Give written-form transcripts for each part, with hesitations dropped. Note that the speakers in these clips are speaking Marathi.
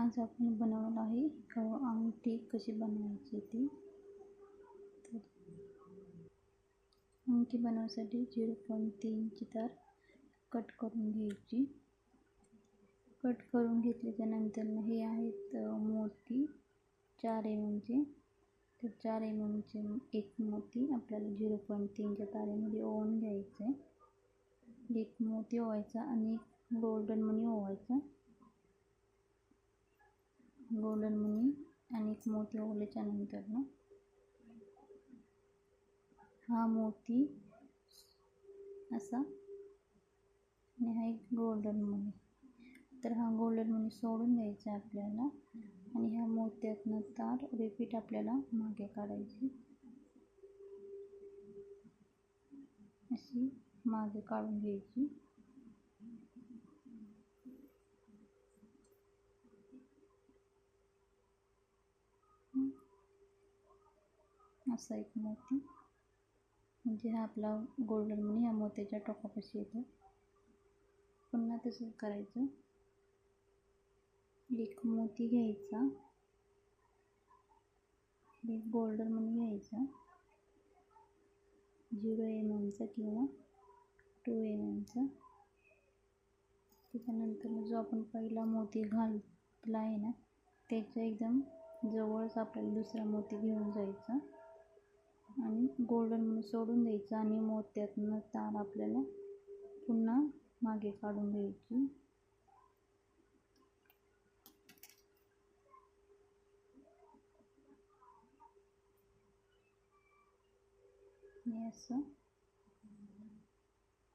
आज आपण बनवणार आहे अंगठी कशी बनवायची ती. तर अंगठी बनवण्यासाठी 0.3 ची तार कट करून घ्यायची. कट करून घेतल्याच्या नंतर हे आहेत मोती 4 mm चे. तर 4 mm चे एक मोती आपल्याला 0.3 च्या तारेमध्ये ओवून घ्यायचं आहे. एक मोती ओवायचा आणि गोल्डन मणी ओवायचा. गोल्डन मणी आणि एक मोती ओवल्याच्या नंतर हा मोती असा आणि हा एक गोल्डन मणी. तर हा गोल्डन मणी सोडून द्यायचा आपल्याला आणि ह्या मोत्यातनं तार रिपीट आपल्याला मागे काढायची. अशी मागे काढून घ्यायची. असा एक मोती म्हणजे हा आपला गोल्डन मणी ह्या मोत्याच्या टोकापाशी येतो. पुन्हा तसंच करायचं. एक मोती घ्यायचा, एक गोल्डन मणी घ्यायचा 0 mm चा किंवा 2 mm चा. त्याच्यानंतर जो आपण पहिला मोती घातला आहे ना त्याच्या एकदम जवळच आपल्याला दुसरा मोती घेऊन जायचा आणि गोल्डन मणी सोडून द्यायचा आणि मोत्यातनं तार आपल्याला पुन्हा मागे काढून घ्यायची.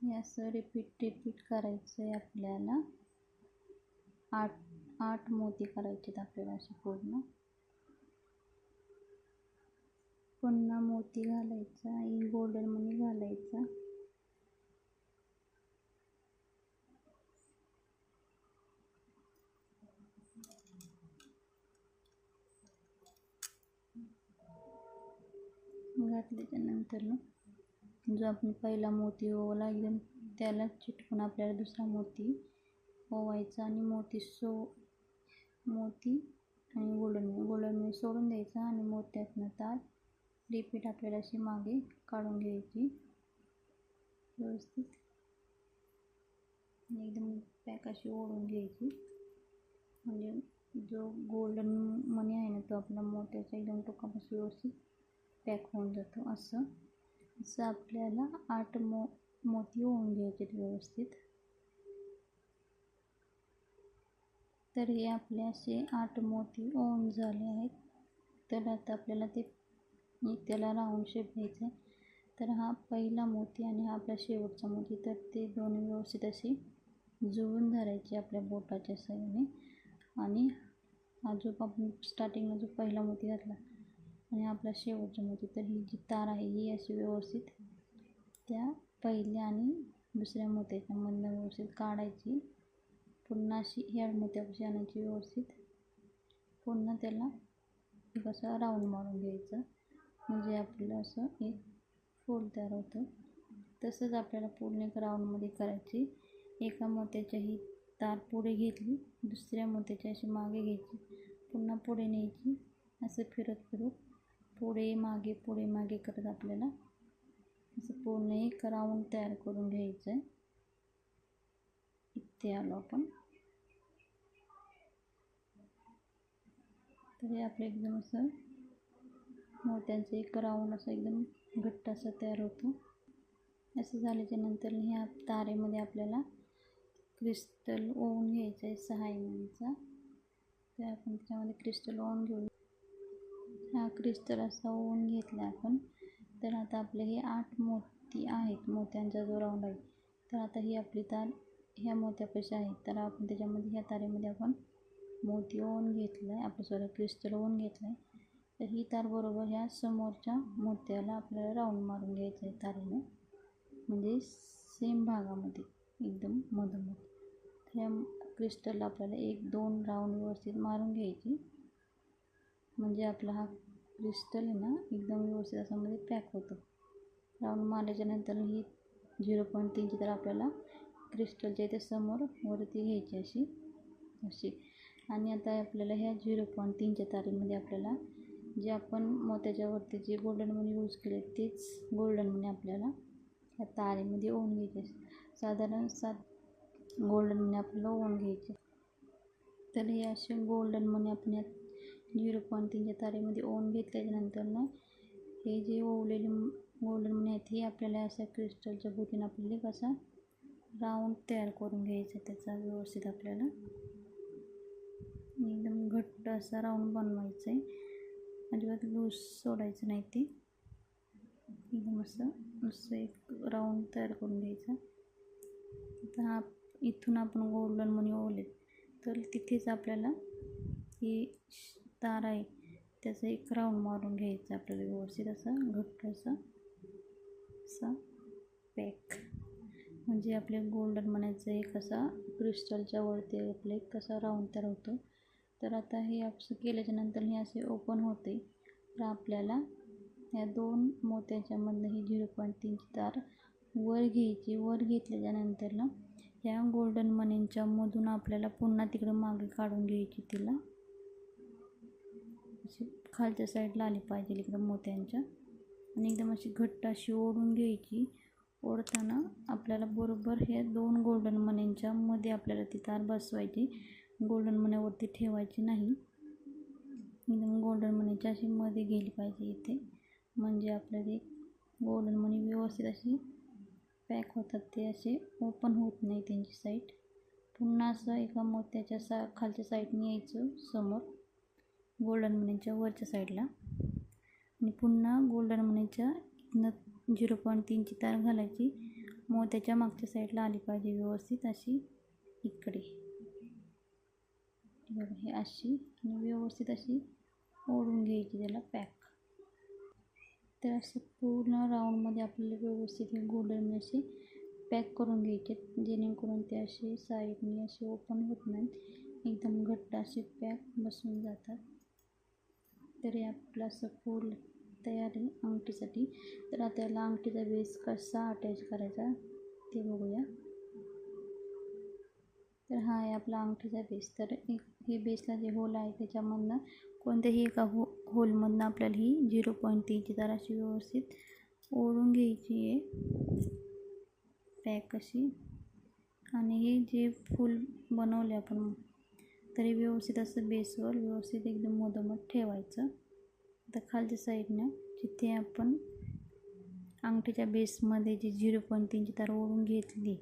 हे असं रिपीट करायचं आहे आपल्याला. 8 मोती करायचे आपल्याला असे पूर्ण. पुन्हा मोती घालायचा आणि गोल्डन मणी घालायचा. घातल्याच्या नंतर जो आपण पहिला मोती ओवला एकदम त्याला चिटकून आपल्याला दुसरा मोती ओवायचा आणि मोती आणि गोल्डन मणी सोडून द्यायचा आणि मोत्यातनं तार रिपीट आपल्याला अशी मागे काढून घ्यायची व्यवस्थित. एकदम पॅक अशी ओढून घ्यायची म्हणजे जो गोल्डन मणी आहे ना तो आपला मोत्याच्या एकदम टोकापासून व्यवस्थित पॅक होऊन जातो. असं आपल्याला 8 मोती ओवून घ्यायचे व्यवस्थित. तर हे आपले असे 8 मोती ओवून झाले आहेत. तर आता आपल्याला त्याला राऊंड शेप द्यायचा आहे. तर हा पहिला मोती आणि हा आपला शेवटचा मोती तर ते दोन्ही व्यवस्थित असे जुळवून धरायचे आपल्या बोटाच्या साहाय्याने. आणि हा जो आपण स्टार्टिंगला जो पहिला मोती घातला आणि आपला शेवटचा मोती तर ही जी तार आहे ही अशी व्यवस्थित त्या पहिल्या आणि दुसऱ्या मोत्याच्या मधनं व्यवस्थित काढायची. पुन्हा अशी ह्या मोत्यापाशी आणायची व्यवस्थित. पुन्हा त्याला एक असं राऊंड मारून घ्यायचं म्हणजे आपलं असं एक फूल तयार होतं. तसंच आपल्याला पूर्ण एक राऊंडमध्ये करायची. एका मोत्याच्या ही तार पुढे घेतली, दुसऱ्या मोत्याची अशी मागे घ्यायची, पुन्हा पुढे न्यायची. असं फिरत पुढे मागे करत आपल्याला असं पूर्ण एक राऊंड तयार करून घ्यायचं आहे. इथे आलो आपण. तर हे आपलं एकदम असं मोत्यांचं एक राऊंड असं एकदम घट्ट असं तयार होतं. असं झाल्याच्या नंतर ह्या तारेमध्ये आपल्याला क्रिस्टल ओवून घ्यायचं आहे 6 mm चा. तर आपण त्याच्यामध्ये क्रिस्टल ओवून घेऊ. हा क्रिस्टल असा ओवून घेतला आपण. तर आता आपले हे 8 मोती आहेत, मोत्यांचा जो राऊंड आहे. तर आता ही आपली तार ह्या मोत्यापाशी आहे. तर आपण त्याच्यामध्ये ह्या तारेमध्ये आपण मोती ओवून घेतला आहे, आपलं क्रिस्टल ओवून घेतलं आहे. तर ही तार बरोबर ह्या समोरच्या मोत्याला आपल्याला राऊंड मारून घ्यायचं आहे तारेने, म्हणजे सेम भागामध्ये एकदम मधोमध. ह्या क्रिस्टलला आपल्याला 1-2 राऊंड व्यवस्थित मारून घ्यायची म्हणजे आपला हा क्रिस्टल आहे ना एकदम व्यवस्थित असा मध्ये पॅक होतो. राऊंड मारल्याच्या नंतर ही 0.3 ची तर आपल्याला क्रिस्टलच्या इथे समोर वरती घ्यायची अशी आणि आता आपल्याला ह्या 0.3च्या तारेमध्ये आपल्याला जे आपण मोत्याच्यावरती जे गोल्डन मनी यूज केले तेच गोल्डन मनी आपल्याला ह्या तारेमध्ये ओवून घ्यायचे. साधारण 7 गोल्डन मनी आपल्याला ओवून घ्यायचे. तर हे असे गोल्डन मनी आपण या 0.3च्या तारेमध्ये ओवून घेतल्याच्यानंतर ना हे जे ओवलेले गोल्डन मनी आहेत हे आपल्याला अशा क्रिस्टलच्या भोवतीने आपल्याला कसा राऊंड तयार करून घ्यायचा. त्याचा व्यवस्थित आपल्याला एकदम घट्ट असा राऊंड बनवायचा आहे. अजिबात लूज सोडायचं नाही. ते एकदम असं एक राऊंड तयार करून घ्यायचा. आता इथून आपण गोल्डन मनी ओवले तर तिथेच आपल्याला ही तार आहे त्याचं एक राऊंड मारून घ्यायचं आपल्याला व्यवस्थित असं घट्ट असं पॅक. म्हणजे आपल्या गोल्डन मनीचं एक असा क्रिस्टलच्या वरती आपले एक कसा राऊंड तयार होतो. तर आता हे असं केल्याच्यानंतर हे असे ओपन होते. तर आपल्याला या 2 मोत्याच्यामधनं ही 0.3ची तार वर घ्यायची. वर घेतल्याच्यानंतर ना ह्या गोल्डन मनींच्या मधून आपल्याला पुन्हा तिकडं मागे काढून घ्यायची. तिला अशी खालच्या साईडला आली पाहिजे इकडं मोत्यांच्या आणि एकदम अशी घट्ट अशी ओढून घ्यायची. ओढताना आपल्याला बरोबर ह्या 2 गोल्डन मनींच्या मध्ये आपल्याला ती तार बसवायची. गोल्डन मनीवरती ठेवायची नाही. एकदम गोल्डन मनीच्या अशी मध्ये गेली पाहिजे इथे. म्हणजे आपल्याला गोल्डन मनी व्यवस्थित अशी पॅक होतात. ते असे ओपन होत नाही त्यांची साईड. पुन्हा असं एका मोत्याच्या खालच्या साईडने यायचं समोर गोल्डन मनीच्या वरच्या साईडला आणि पुन्हा गोल्डन मनीच्या 0.3ची तार घालायची. मोत्याच्या मागच्या साईडला आली पाहिजे व्यवस्थित अशी इकडे. बघा हे अशी आणि व्यवस्थित अशी ओढून घ्यायची त्याला पॅक. तर असं पूर्ण राऊंडमध्ये आपल्याला व्यवस्थित हे गोल्डन मनी असे पॅक करून घ्यायचे जेणेकरून ते असे साईडने असे ओपन होत नाहीत. एकदम घट्ट असे पॅक बसून जातात. तर हे आपलं असं फूल तयार आहे अंगठीसाठी. तर आता याला अंगठीचा बेस कसा अटॅच करायचा ते बघूया. तर हा आहे आपला अंगठीचा बेस. तर हे बेसला जे होल आहे त्याच्यामधनं कोणत्याही एका होलमधनं आपल्याला ही 0.3ची तार अशी व्यवस्थित ओढून घ्यायची आहे पॅक अशी. आणि हे जे फूल बनवले आपण तरी व्यवस्थित असं बेसवर व्यवस्थित एकदम मधोमध ठेवायचं. आता खालच्या साईडनं जिथे आपण अंगठीच्या बेसमध्ये जी 0.3ची तार ओढून घेतली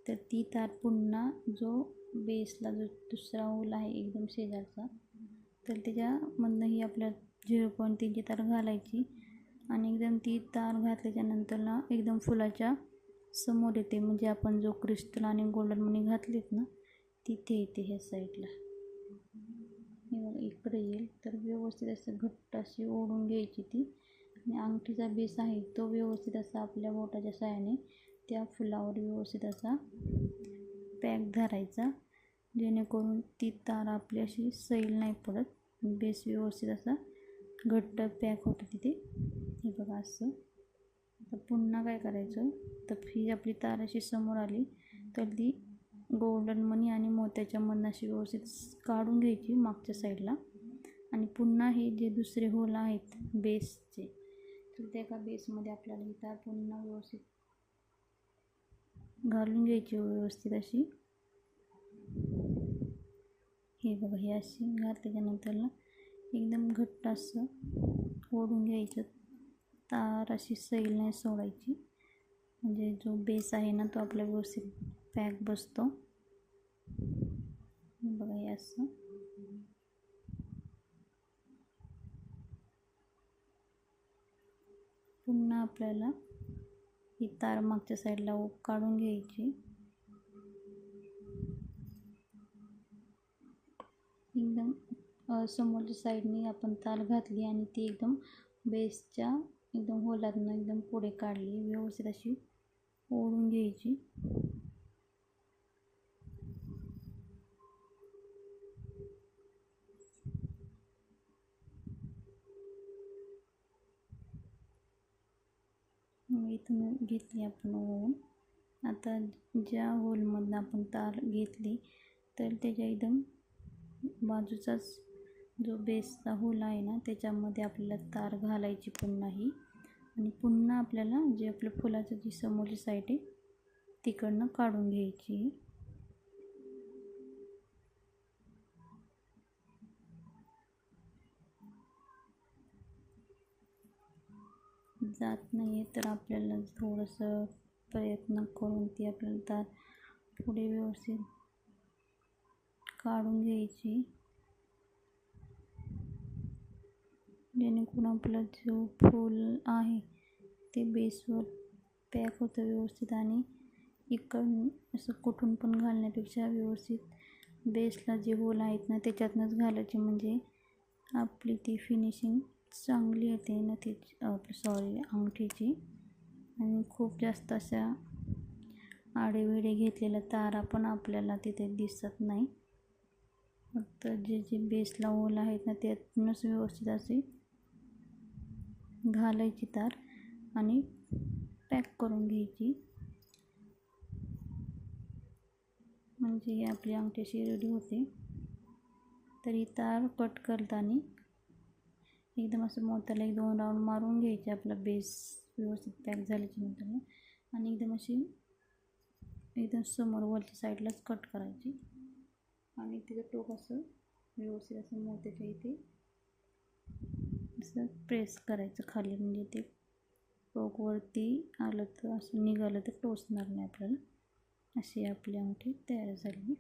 तर ती तार पुन्हा जो बेसला जो दुसरा होल आहे एकदम शेजारचा तर त्याच्यामधनं ही आपल्या 0.3ची तार घालायची आणि एकदम ती तार घातल्याच्यानंतर ना एकदम फुलाच्या समोर येते. म्हणजे आपण जो क्रिस्टल आणि गोल्डन मनी घातलेत ना तिथे येते ह्या साईडला. हे बघा इकडे येईल. तर व्यवस्थित असं घट्ट अशी ओढून घ्यायची ती आणि अंगठीचा बेस आहे तो व्यवस्थित असा आपल्या बोटाच्या साहाय्याने त्या फुलावर व्यवस्थित असा पॅक धरायचा जेणेकरून ती तार आपली अशी सैल नाही पडत. बेस व्यवस्थित असा घट्ट पॅक होतं तिथे. हे बघा असं. तर पुन्हा काय करायचं तर ही आपली तार अशी समोर आली तर ती गोल्डन मनी आणि मोत्याच्या मधनं अशी व्यवस्थित काढून घ्यायची मागच्या साईडला आणि पुन्हा हे जे दुसरे होल आहेत बेसचे तर त्या एका बेसमध्ये आपल्याला ही तार पुन्हा व्यवस्थित घालून घ्यायची व्यवस्थित अशी. हे बघा हे अशी घातल्याच्यानंतर ना एकदम घट्ट असं ओढून घ्यायचं. तार अशी सैल नाही सोडायची म्हणजे जो बेस आहे ना तो आपला व्यवस्थित पॅक बसतो. बघा हे असं. पुन्हा आपल्याला ही तार मागच्या साईडला काढून घ्यायची. एकदम समोरच्या साईडने आपण तार घातली आणि ती एकदम बेसच्या एकदम होलातनं एकदम पुढे काढली. व्यवस्थित अशी ओढून घ्यायची. इथून घेतली आपण ओढून. आता ज्या होलमधनं आपण तार घेतली तर त्याच्या एकदम बाजूचाच जो बेसचा होल आहे ना त्याच्यामध्ये आपल्याला तार घालायची पण नाही. आणि पुन्हा आपल्याला जे आपल्या फुलाचं जी समोरची साईड आहे तिकडनं काढून घ्यायची. जात नाही आहे तर आपल्याला थोडंसं प्रयत्न करून ती आपल्याला तार पुढे व्यवस्थित काढून घ्यायची, जेणेकरून आपलं जो फूल आहे ते बेसवर पॅक होतं व्यवस्थित. आणि इकडून असं कुठून पण घालण्यापेक्षा व्यवस्थित बेसला जे होल आहेत ना त्याच्यातनंच घालायचे, म्हणजे आपली ती फिनिशिंग चांगली येते ना ती अंगठीची. आणि खूप जास्त अशा आडेवेढे घातलेल्या तारा पण आपल्याला तिथे दिसत नाही. फक्त जे बेसला होल आहेत ना त्यातूनच व्यवस्थित असे घालायची तार आणि पॅक करून घ्यायची, म्हणजे ही आपली अंगठी रेडी होते. तर ही तार कट करताना एकदम असं मोत्याला 1-2 राऊंड मारून घ्यायचे आपला बेस व्यवस्थित पॅक झाल्याच्या नंतर. आणि एकदम समोर वरच्या साईडलाच कट करायची आणि तिचं टोक असं व्यवस्थित असं मोत्याच्या इथे असं प्रेस करायचं खाली, म्हणजे ते टोक वरती आलं तर असं निघालं तर टोचणार नाही आपल्याला. अशी आपली अंगठी तयार झाली.